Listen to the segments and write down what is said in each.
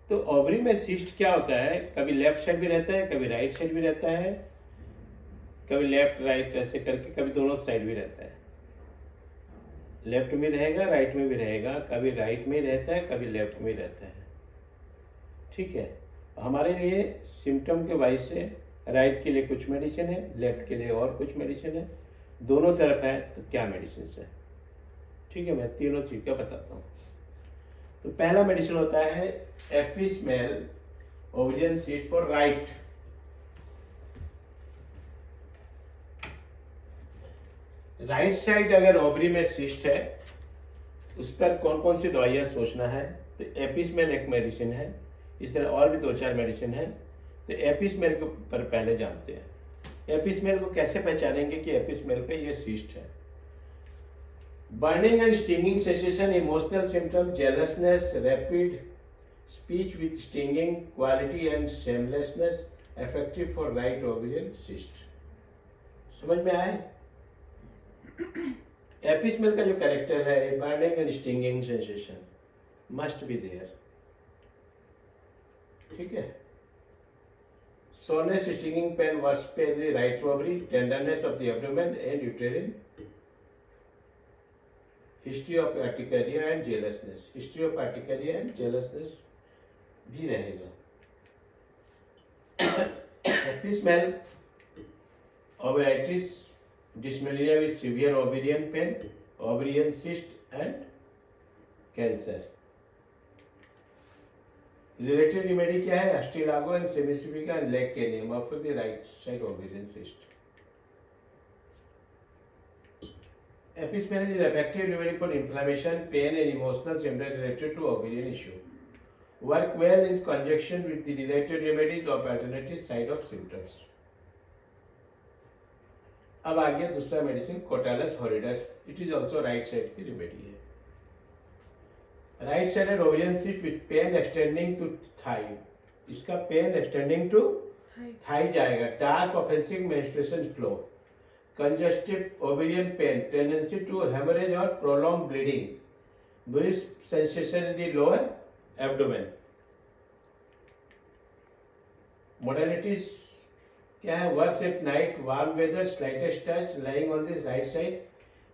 तो ओवरी में सिस्ट क्या होता है, कभी लेफ्ट साइड भी रहता है, कभी राइट साइड भी रहता है, कभी लेफ्ट राइट ऐसे करके, कभी दोनों साइड भी रहता है। लेफ्ट में रहेगा, राइट में भी रहेगा, कभी राइट में रहता है, कभी लेफ्ट में रहता है। ठीक है, हमारे लिए सिम्टम के वाइज से राइट के लिए कुछ मेडिसिन है, लेफ्ट के लिए और कुछ मेडिसिन है, दोनों तरफ है तो क्या मेडिसिन है। ठीक है, मैं तीनों चीज का बताता हूँ। तो पहला मेडिसिन होता है apis mel ovarian cyst for right. Right side अगर ओवरी में सिस्ट है उस पर कौन कौन सी दवाइयां सोचना है, तो एपिस्मेल एक मेडिसिन है, इस तरह और भी 2-4 मेडिसिन है। तो एपिस्मेल को पर पहले जानते हैं। एपिस्मेल को कैसे पहचानेंगे कि एपिस्मेल का ये सिस्ट है। Burning and stinging sensation, emotional symptom, jealousness, rapid speech with stinging, quality and shamelessness, effective for right ovarian cyst. समझ में आए? एपिस्मेल का जो कैरेक्टर है, burning and stinging sensation must be there. ठीक है, soreness, stinging pain, worse pain the right ovary, tenderness of the abdomen and uterine, history of urticaria and jealousness. History of urticaria and jealousness भी रहेगा। एपिस्मेल ओवराइटिस, dysmenorrhea with severe ovarian pain, ovarian cyst and cancer. Related remedy क्या है? Astilago and Semicipica and Lecanium for the right side ovarian cyst. Epismeral is an effective remedy for inflammation, pain and emotional symptoms related to ovarian issue. Work well in conjunction with the related remedies of alternative side of symptoms. अब आ गया दूसरा medicine, Crotalus horridus. It is also right side की remedy है। Right side ovarian cyst with pain extending to thigh. इसका pain extending to thigh जाएगा। Dark offensive menstruation flow, congestive ovarian pain, tendency to hemorrhage और prolong bleeding, brisk sensation in the lower abdomen. Modalities क्या है? Worse at night, warm weather, slightest touch, lying on this right side,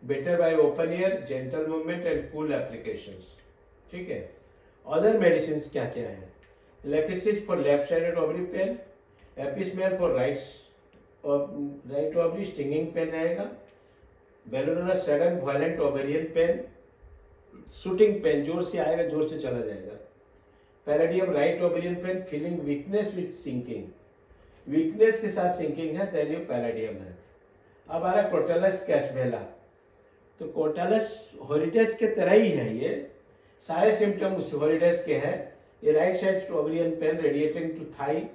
better by open air, gentle movement and cool applications. ठीक है, other medicine क्या क्या है? Lachesis for left sided ovary pain, apis mel for right ovary stinging pain रहेगा, belladonna sudden violent ovarian pain, shooting pain, जोर से आएगा, जोर से चला जाएगा। Palladium right ovarian pain, feeling weakness with sinking, weakness के साथ सिंकिंग है, दैट पैराडियम है। अब आ रहा कोटालस कैसवेला। तो कोटालस हॉरिडेस के तरह ही है, ये सारे सिम्टम उस हॉरिडेस के हैं। ये right side ovarian pain radiating to thigh,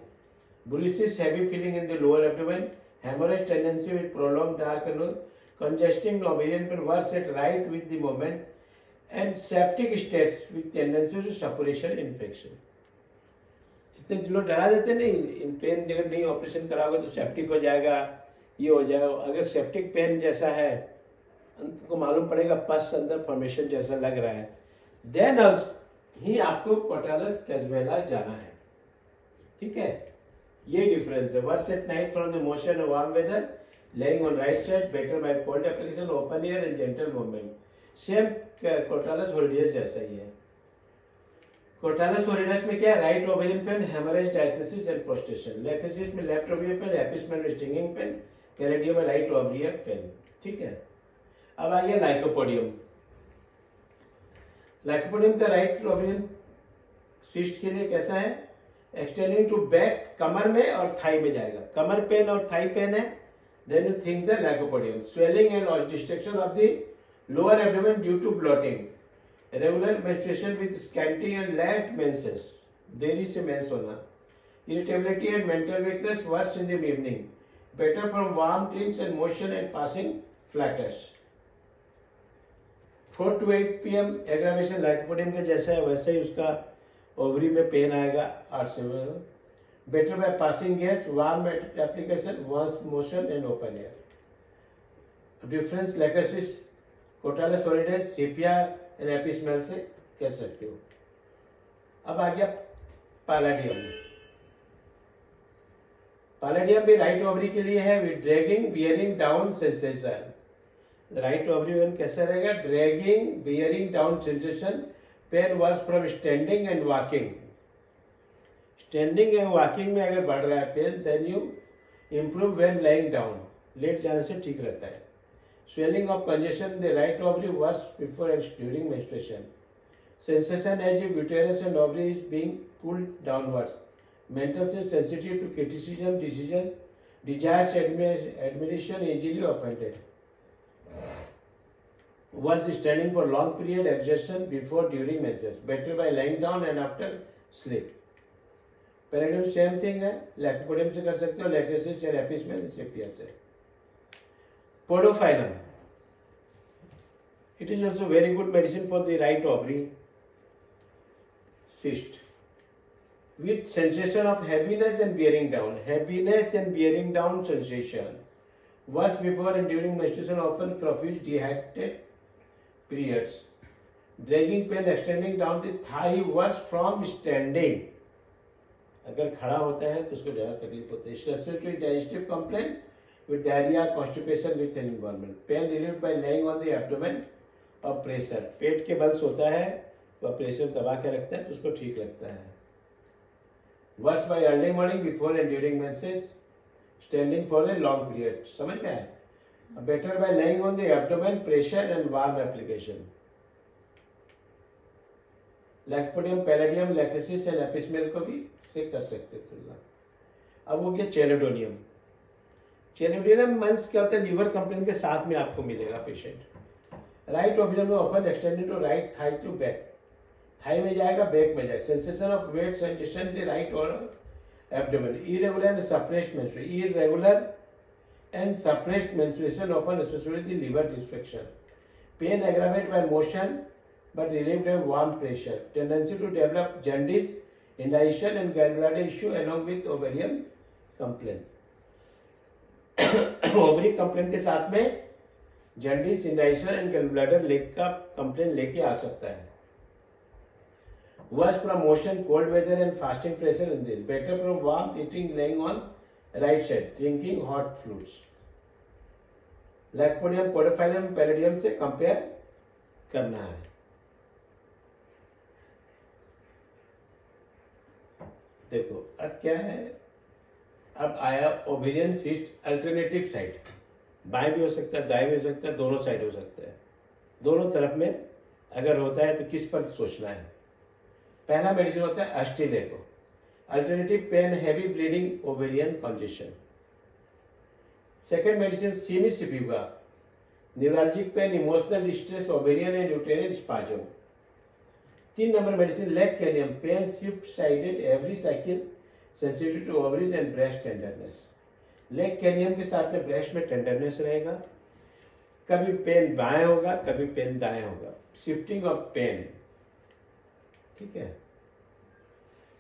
bruises, heavy feeling in the lower abdomen, hemorrhage tendency with prolong dark nose, congesting ovarian pain, worse at right with the moment and septic states with tendency to suppuration infection. जितने लोग डरा देते नहीं, इन pen अगर नहीं operation कराओगे तो septic हो जाएगा, ये हो जाएगा। अगर सेप्टिक पेन जैसा है, को मालूम पड़ेगा पस अंदर फॉर्मेशन जैसा लग रहा है, देन ही आपको कोटालस कैसवेला जाना है। ठीक है, ये डिफरेंस है। Worse at night from the motion of warm weather, lying on right side, better by cold application, open air and gentle movement. Same Crotalus horridus जैसा ही है। कोटालस हॉरिडेस में क्या है? Right ovarian pain, hemorrhage, diathesis and prostration. Lachesis में left ovarian pain, apis mel में stinging pen, कैरेडियम में right ovarian pen. ठीक है, अब आ गया लाइकोपोडियम। लाइकोपोडियम का राइट ओवेरियन सिस्ट के लिए कैसा है? एक्सटेंडिंग टू बैक, कमर में और थाई में जाएगा। कमर पेन और थाई पेन है, then you think the lycopodium. Swelling and destruction of the lower abdomen due to bloating, regular menstruation with scanty and late menses, देरी से मेंस होना, irritability and mental weakness, worse in the evening, better from warm drinks and motion and passing flatters। 4 to 8 PM aggravation lycopodium का जैसा है वैसे ही उसका ovary में pen आएगा। 8 से better by passing gas, warm application, once motion and open air. Difference Lachesis, Crotalus horridus, sepia and apis mel से कह सकते हो। अब आ गया पैलाडियम। पैलाडियम भी राइट ओवरी के लिए है with dragging bearing down sensation. Right ovary one कैसा रहेगा? Dragging bearing down sensation, pain worse from standing and walking. Standing and walking में अगर बढ़ रहा है pain, then you improve when lying down, लेट जाने से ठीक रहता है। Swelling of congestion the right ovary worse before and during menstruation. Sensation as if uterus and ovary is being pulled downwards. Mental sensitive to criticism, decision, desires admiration easily offended. Once standing for long period, exertion before during menses. Better by lying down and after sleep. Perineum same thing है, लैकोपोडियम से कर सकते हो, लैकोसिस या एपिसमेल sepia से. Podophyllum. It is also very good medicine for the right ovary cyst with sensation of heaviness and bearing down. Heaviness and bearing down sensation. Worse before and during menstruation, often profuse dehydrated periods. Dragging pain extending down the thigh, worse from standing. अगर खड़ा होता है तो उसको ज़्यादा तकलीफ होती है. Respiratory digestive complaint with diarrhea, constipation with environment. Pain relieved by laying on the abdomen और प्रेशर. पेट के बल सोता है, वह प्रेशर दबा के रखता है तो उसको ठीक लगता है. Worse by early morning before and during menses, standing for a long period. समझ में आया? Better by lying on the abdomen, pressure and warm application. Lycopodium, palladium, Lachesis and apis mel को भी से कर सकते तुलना. अब हो गया चेलोडोनियम. चेलोडोनियम मंस क्या होता है? लीवर कंप्लेन के साथ में आपको मिलेगा पेशेंट. राइट ओबिजन में open extended to right thigh to back. Thigh में जाएगा, बैक में जाएगा. Sensation of weight sensation the right और abdomen. Irregular and suppressed menstruation. Irregular and suppressed menstruation often associated with liver dysfunction. Pain aggravate by motion but relieved by warm pressure. Tendency to develop jaundice, indigestion and gallbladder issue along with ovarian complaint. Ovary complain के साथ में jaundice, indigestion and gallbladder लेक का complain लेके आ सकता है. Worse from motion, cold weather and fasting pressure in this. Better from warmth, eating, lying on right side, drinking hot fluids. Lycopodium, podophyllum, palladium से कंपेयर करना है. देखो अब क्या है, अब आया ओवेरियन सिस्ट अल्टरनेटिव साइड. बाएं भी हो सकता है, दाएं भी हो सकता है, दोनों साइड हो सकता है. दोनों तरफ में अगर होता है तो किस पर सोचना है? पहला मेडिसिन होता है ustilago, alternative pain heavy bleeding ovarian congestion. Second medicine cimicifuga, neuralgic pain, emotional distress, ovarian and uterine spasm. 3 number medicine लैक्टेनियम, pain shift sided every cycle, sensitive to ovaries and breast tenderness. लैक्टेनियम के साथ में breast में tenderness रहेगा. कभी pen बाएं होगा, कभी पेन दाएं होगा. Shifting of pain. ठीक है.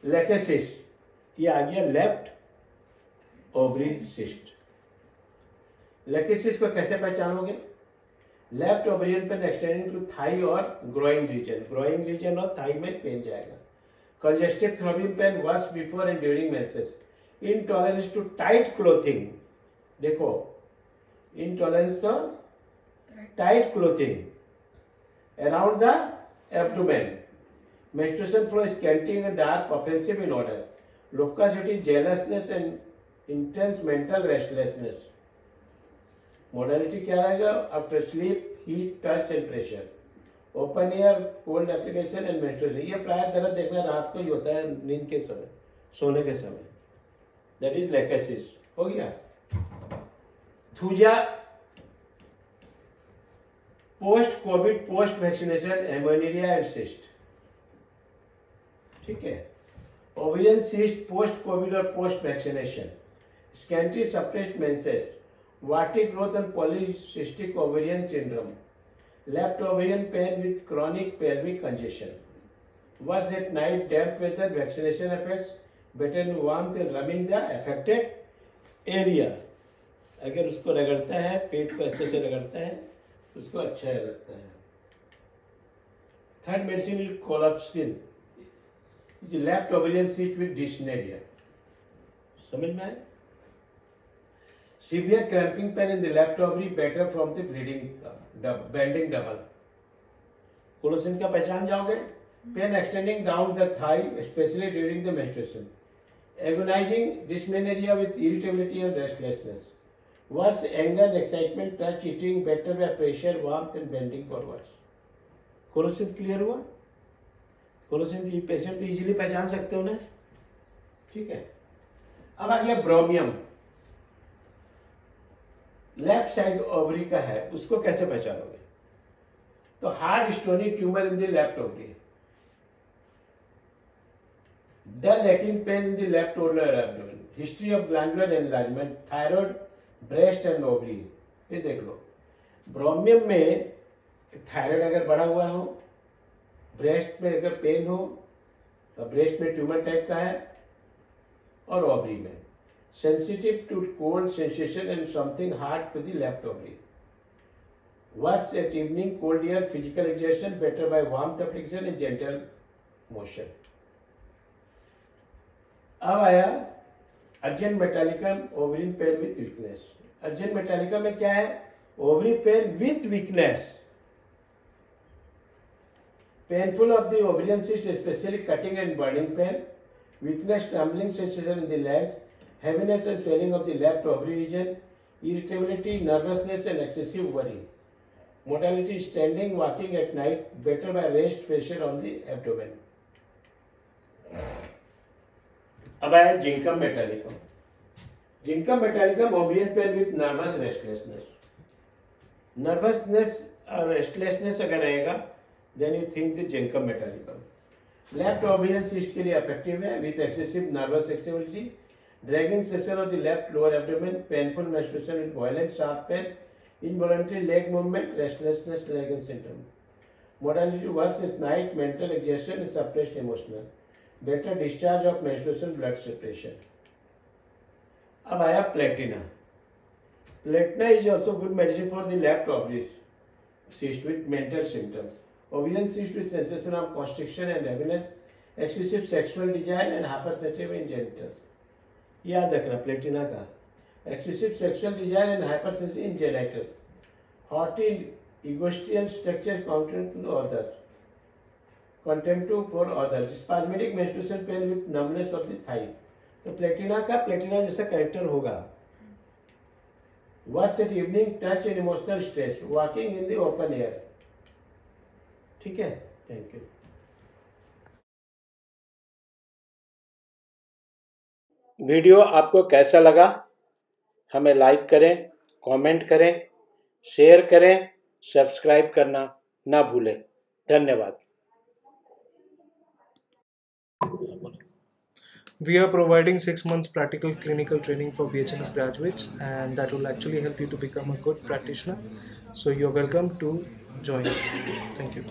लैकोसिस, ये आ गया लेफ्ट ओवरी सिस्ट. लैकोसिस को कैसे पहचानोगे? Left ovarian pain extending to thigh और ग्रोइंग रीजन. ग्रोइंग रीजन और थाई में पेन जाएगा. Congestive throbbing pain worse before and during menses. Intolerance to tight clothing. देखो, intolerance to tight clothing around the abdomen. Menstruation flow scanty and dark offensive in order. Loquacity, jealousness and intense mental restlessness. Modality क्या रहेगा? After sleep, heat, touch and pressure. Open air, cold application and menstruation. ये प्राय दर्द देखना रात को ही होता है, नींद के समय, सोने के समय. That is lachesis. हो गया. Thuja, post covid, post vaccination, एमोनिया एंड सिस्ट. ठीक है. ओवेरियन सिस्ट, पोस्ट कोविड और post vaccination. Scanty suppressed menses, warty growth and polycystic ovarian syndrome. Left ovarian pain with chronic pelvic congestion. Worse at night, damp weather, vaccination effects. Better in warmth and rubbing the affected area. अगर उसको रगड़ता है, पेट को ऐसे से रगड़ता है तो उसको अच्छा लगता है. Third medicine is colocynth. Left ovarian cyst with dysmenorrhoea. समझ में आए? Severe cramping pain in the left ovary, better from the bending double. कोलोसिन का पहचान जाओगे? Pain extending down the thigh, especially during the menstruation. Agonizing dysmenorrhea with irritability and restlessness. Worse anger, excitement, touch, eating, better by pressure, warmth and bending forwards. कोलोसिन clear हुआ? कोलोसिन की patient easily पहचान सकते हो ना? ठीक है। अब आ गया ब्रोमियम। लेफ्ट साइड ओवरी का है, उसको कैसे पहचानोगे? तो hard stony tumour in the left ovary, dull aching pain in the left lower abdomen, history of glandular enlargement, thyroid, breast and ovary. ये देख लो, ब्रोमियम में थायराइड अगर बढ़ा हुआ हो, ब्रेस्ट में अगर पेन हो, तो ब्रेस्ट में ट्यूमर टाइप का है, और ओवरी में sensitive to cold sensation and something hard to the left ovary. Worse at evening, cold air, physical exertion, better by warmth application and gentle motion. अब आया argentum metallicum ovarian pain with weakness. Argentum metallicum में क्या है? Ovary pain with weakness, painful of the ovarian cyst, specially cutting and burning pain, weakness, trembling sensation in the legs, heaviness and swelling of the left ovary region, irritability, nervousness and excessive worry. Modality standing, walking at night, better by rest, pressure on the abdomen. अब आया zincum metallicum. Zincum metallicum ovarian pain with nervous restlessness. Nervousness और restlessness अगर रहेगा, then you think the zincum metallicum. Left ovarian cyst के लिए effective है, with excessive nervous activity, dragging sensation of the left lower abdomen, painful menstruation with violent sharp pain, involuntary leg movement, restlessness, leg syndrome. Modality worse is night, mental exhaustion and suppressed emotional. Better discharge of menstruation, blood separation. अब आया Platina. Platina is also good medicine for the left ovaries cyst with mental symptoms. Ovarian cyst with sensation of constriction and heaviness, excessive sexual desire and hypersensitivity in genitals. याद रखना platina का, excessive sexual desire and hypersensitivity in genitals, haughty egotistical structure contemptuous for others, spasmodic menstruation pain with numbness of the thigh. तो platina का platina जैसा character होगा। Worse at evening, touch and emotional stress, walking in the open air. ठीक है, thank you. Video आपको कैसा लगा? हमें लाइक करें, कमेंट करें, शेयर करें, सब्सक्राइब करना ना भूलें। धन्यवाद। We are providing 6 months practical clinical training for BHMS graduates, and that will actually help you to become a good practitioner. So you're welcome to join. Thank you.